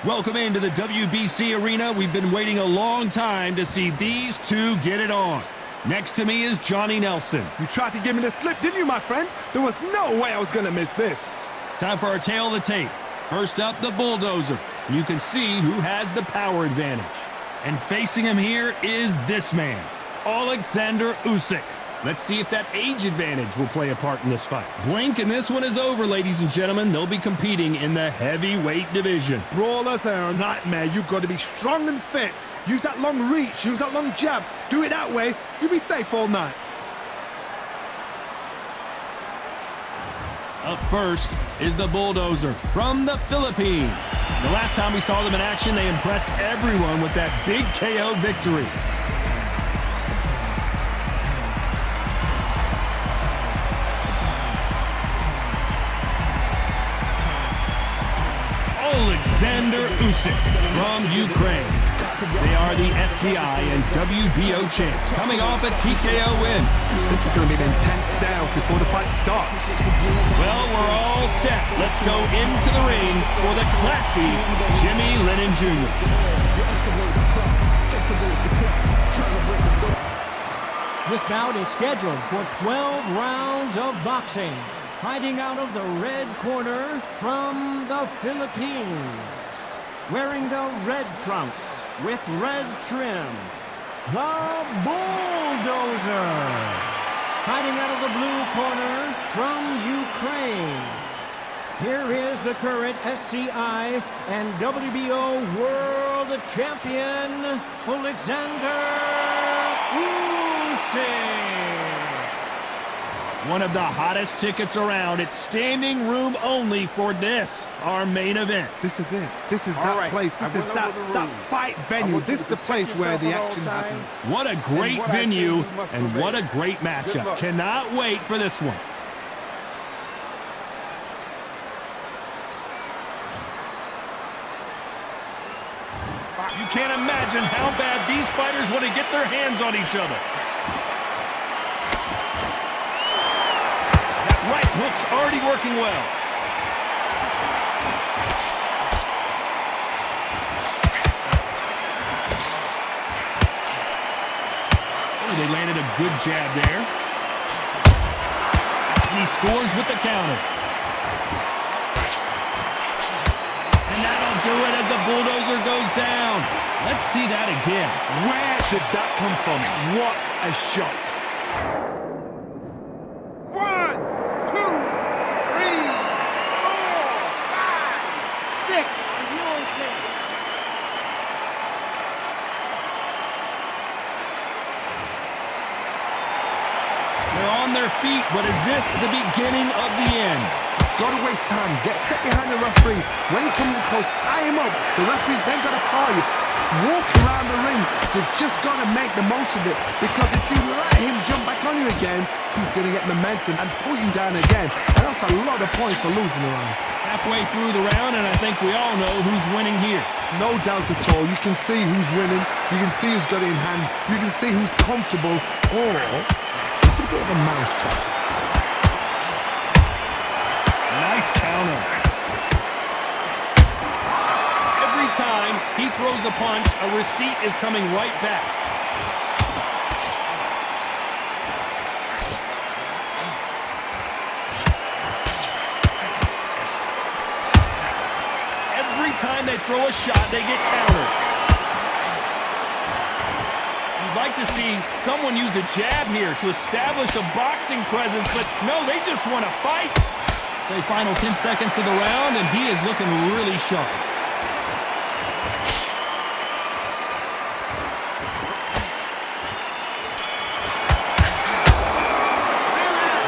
Welcome into the WBC arena. We've been waiting a long time to see these two get it on. Next to me is Johnny Nelson. You tried to give me the slip, didn't you, my friend? There was no way I was going to miss this. Time for our tail of the tape. First up, the Bulldozer. You can see who has the power advantage. And facing him here is this man, Alexander Usyk. Let's see if that age advantage will play a part in this fight. Blink and this one is over, ladies and gentlemen. They'll be competing in the heavyweight division. Brawlers are a nightmare. You've got to be strong and fit. Use that long reach, use that long jab. Do it that way, you'll be safe all night. Up first is the Bulldozer from the Philippines. The last time we saw them in action, they impressed everyone with that big KO victory. Alexander Usyk from Ukraine. They are the SCI and WBO champ, coming off a TKO win. This is going to be an intense stare before the fight starts. Well, we're all set. Let's go into the ring for the classy Jimmy Lennon Jr. This bout is scheduled for 12 rounds of boxing. Fighting out of the red corner from the Philippines. Wearing the red trunks with red trim, the Bulldozer. Fighting out of the blue corner from Ukraine. Here is the current SCI and WBO World Champion, Alexander Usyk. One of the hottest tickets around. It's standing room only for this, our main event. This is it. This is that place. This is that fight venue. This is the place where the action happens. What a great venue and what a great matchup. Cannot wait for this one. You can't imagine how bad these fighters want to get their hands on each other. Right hook's already working well. Oh, they landed a good jab there. And he scores with the counter. And that'll do it as the Bulldozer goes down. Let's see that again. Where did that come from? What a shot. On their feet, but is this the beginning of the end? Gotta waste time. Get step behind the referee. When he comes in close, tie him up. The referee's then gotta call you. Walk around the ring. You've just gotta make the most of it. Because if you let him jump back on you again, he's gonna get momentum and pull you down again. And that's a lot of points for losing the round. Halfway through the round, and I think we all know who's winning here. No doubt at all. You can see who's winning. You can see who's got it in hand. You can see who's comfortable. Or a bit of a mousetrap. Nice counter. Every time he throws a punch, a receipt is coming right back. Every time they throw a shot, they get countered. Like to see someone use a jab here to establish a boxing presence, but no, they just want to fight. Say final 10 seconds of the round, and he is looking really sharp.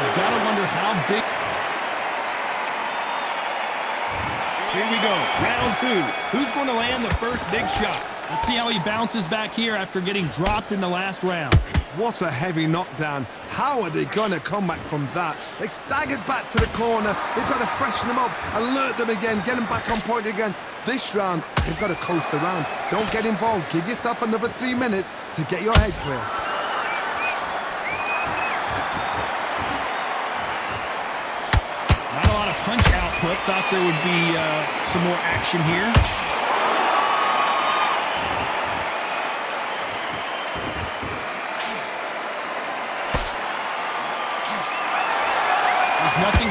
You gotta wonder how big. Here we go, round two. Who's going to land the first big shot? Let's see how he bounces back here after getting dropped in the last round. What a heavy knockdown. How are they going to come back from that? They staggered back to the corner. They've got to freshen them up, alert them again, get them back on point again. This round, they've got to coast around. Don't get involved. Give yourself another 3 minutes to get your head clear. Not a lot of punch output. Thought there would be some more action here.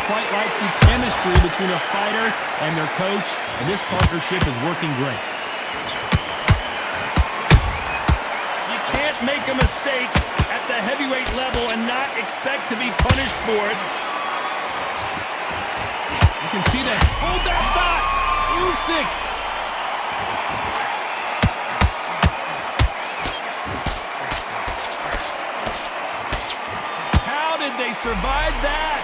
quite like the chemistry between a fighter and their coach, and this partnership is working great. You can't make a mistake at the heavyweight level and not expect to be punished for it. You can see that. Hold that thought! Usyk! How did they survive that?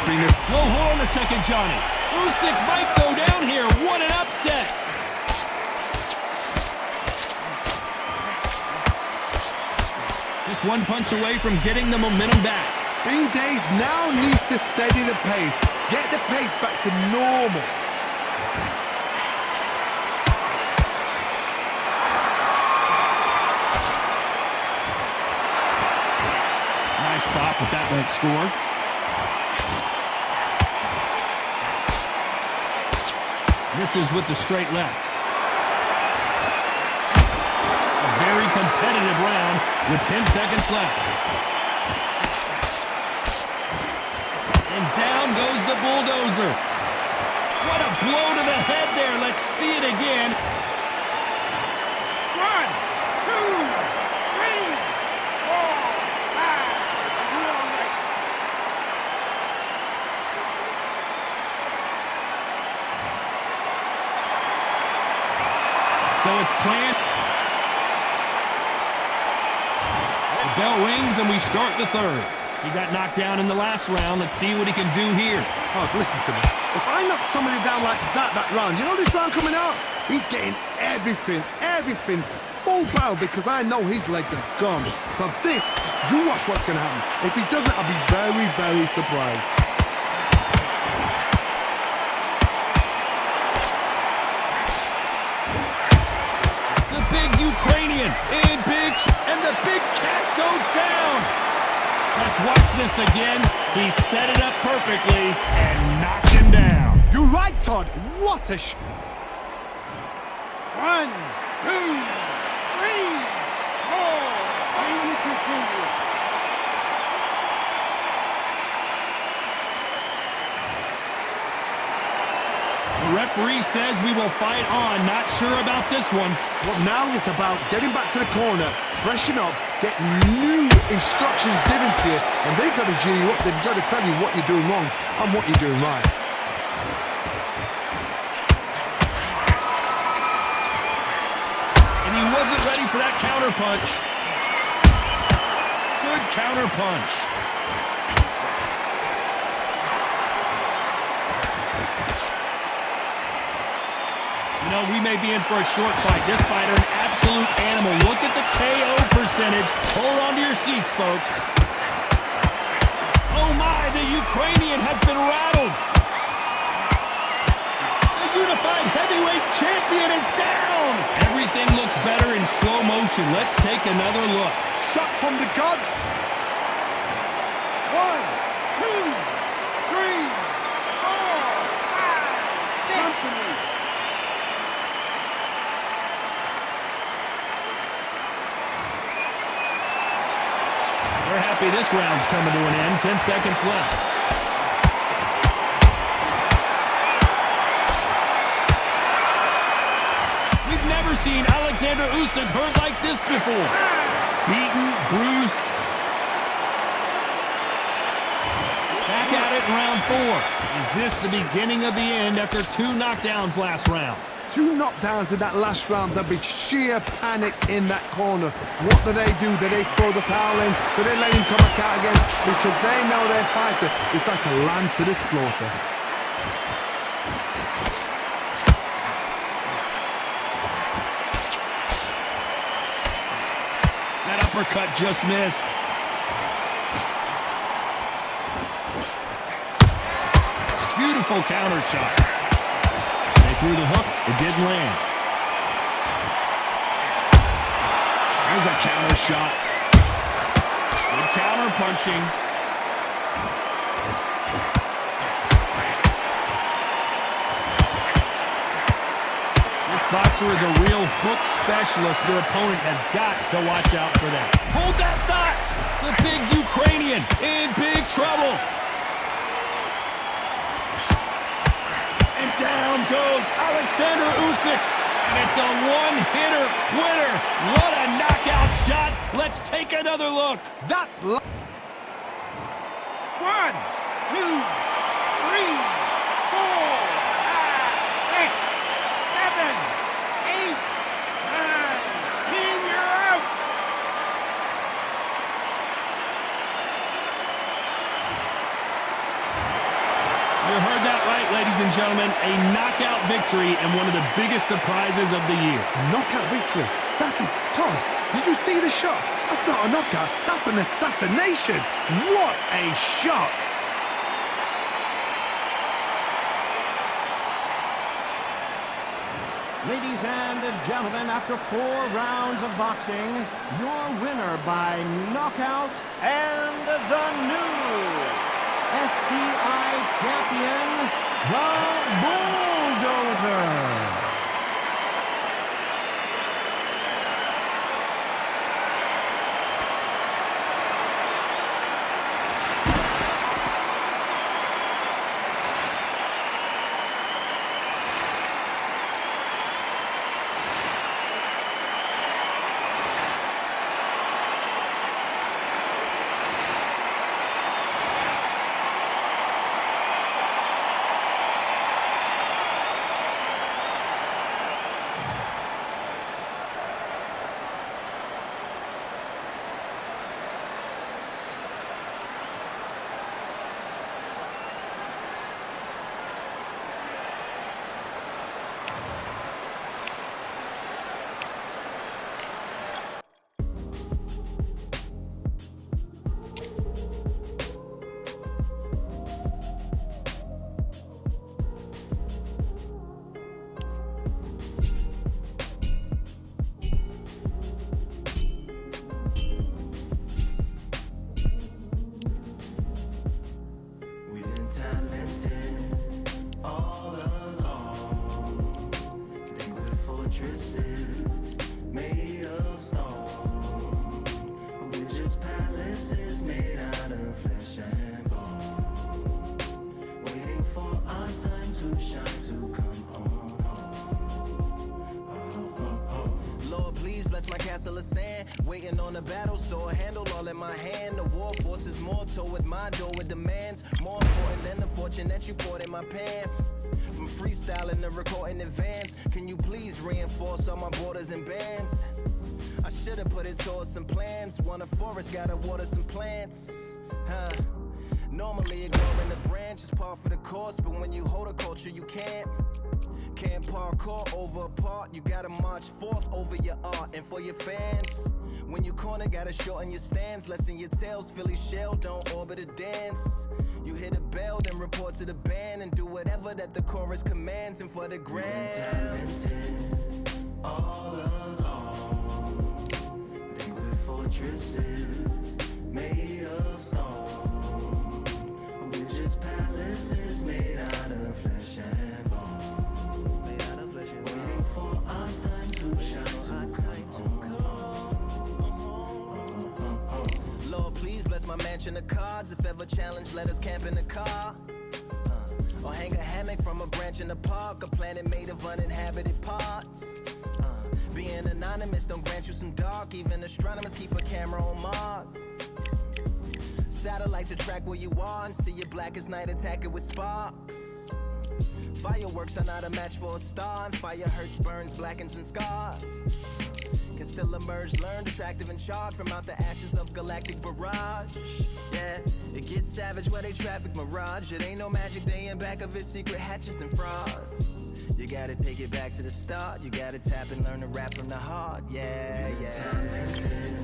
Whoa, hold on a second, Johnny. Usyk might go down here. What an upset! Just one punch away from getting the momentum back. Bean Days now needs to steady the pace. Get the pace back to normal. Nice stop, but that won't score. Misses with the straight left. A very competitive round with 10 seconds left. And down goes the bulldozer. What a blow to the head there. Let's see it again. 1, 2, 3, 4, 5. So it's planned. The bell rings and we start the third. He got knocked down in the last round. Let's see what he can do here. Oh, listen to me. If I knock somebody down like that round, you know this round coming out? He's getting everything, full barrel because I know his legs are gone. So this, you watch what's going to happen. If he doesn't, I'll be very, very surprised. The big Ukrainian in big, and the big cat goes down. Let's watch this again. He set it up perfectly and knocked him down. You're right, Todd. What a 1, 2, 3, 4. I need to continue. The referee says we will fight on. Not sure about this one. Well, now it's about getting back to the corner, freshen up, get new instructions given to you, and they've got to G you up. They've got to tell you what you're doing wrong and what you're doing right. And he wasn't ready for that counter punch. Good counter punch. You know, we may be in for a short fight. This fighter, an absolute animal. Look at the KO percentage. Hold on to your seats, folks. Oh my, the Ukrainian has been rattled. The unified heavyweight champion is down. Everything looks better in slow motion. Let's take another look. Shot from the gods. 1, 2, 3, 4, 5, 6. Come to me. We're happy this round's coming to an end. 10 seconds left. We've never seen Alexander Usyk hurt like this before. Beaten, bruised. Back at it in round 4. Is this the beginning of the end after 2 knockdowns last round? 2 knockdowns in that last round. There'll be sheer panic in that corner. What do? Do they throw the towel in? Do they let him come back out again? Because they know their fighter is like a lamb to the slaughter. That uppercut just missed. Beautiful counter shot. They threw the hook. It didn't land. There's a counter shot. Good counter punching. This boxer is a real hook specialist. Their opponent has got to watch out for that. Hold that thought! The big Ukrainian in big trouble. down goes Alexander Usyk. And it's a one-hitter winner. What a knockout shot. Let's take another look. That's... 1, 2, 3, 4, 5, 6, 7, 8, 9, 10. You're out. You heard that right, ladies and gentlemen. A knockout victory and one of the biggest surprises of the year. A knockout victory. That is... Todd, did you see the shot? That's not a knockout. That's an assassination. What a shot. Ladies and gentlemen, after 4 rounds of boxing, your winner by knockout and the new SCI champion, the Bulldozer. Made of stone, we're just palaces made out of flesh and bone, waiting for our time to shine, to come on home. Lord, please bless my castle of sand, waiting on the battle sword, handle all in my hand. The war force is mortal with my door, with demands more important than the fortune that you poured in my pan. From freestyling to recording advance, can you please reinforce all my borders and bands? I should've put it towards some plans. Want a forest, gotta water some plants. Normally ignoring the branch is par for the course, but when you hold a culture you can't parkour over a part. You gotta march forth over your art and for your fans. When you corner, gotta shorten your stance, lessen your tails. Philly shell, don't orbit a dance. You hit a bell, then report to the band and do whatever that the chorus commands. And for the grand, talented all along. Think we're fortresses made of stone. We're just palaces made out of flesh and bone. Made out of flesh and bone. Waiting for our time to shine, to come home. Lord, please bless my mansion of cards. If ever challenged, let us camp in the car. Or hang a hammock from a branch in the park. A planet made of uninhabited parts. Being anonymous don't grant you some dark. Even astronomers keep a camera on Mars. Satellite to track where you are and see you black as night, attack it with sparks. Fireworks are not a match for a star, and fire hurts, burns, blackens, and scars. Can still emerge, learned, attractive and charred from out the ashes of galactic barrage. Yeah, it gets savage where they traffic mirage. It ain't no magic day in back of its secret hatches and frauds. You gotta take it back to the start. You gotta tap and learn to rap from the heart. Yeah, yeah. Talented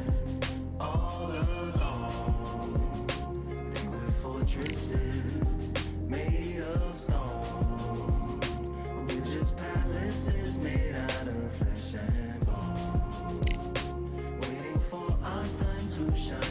all along. Think we're fortresses made of stone. We're just palaces made out of flesh and bone. Waiting for our time to shine.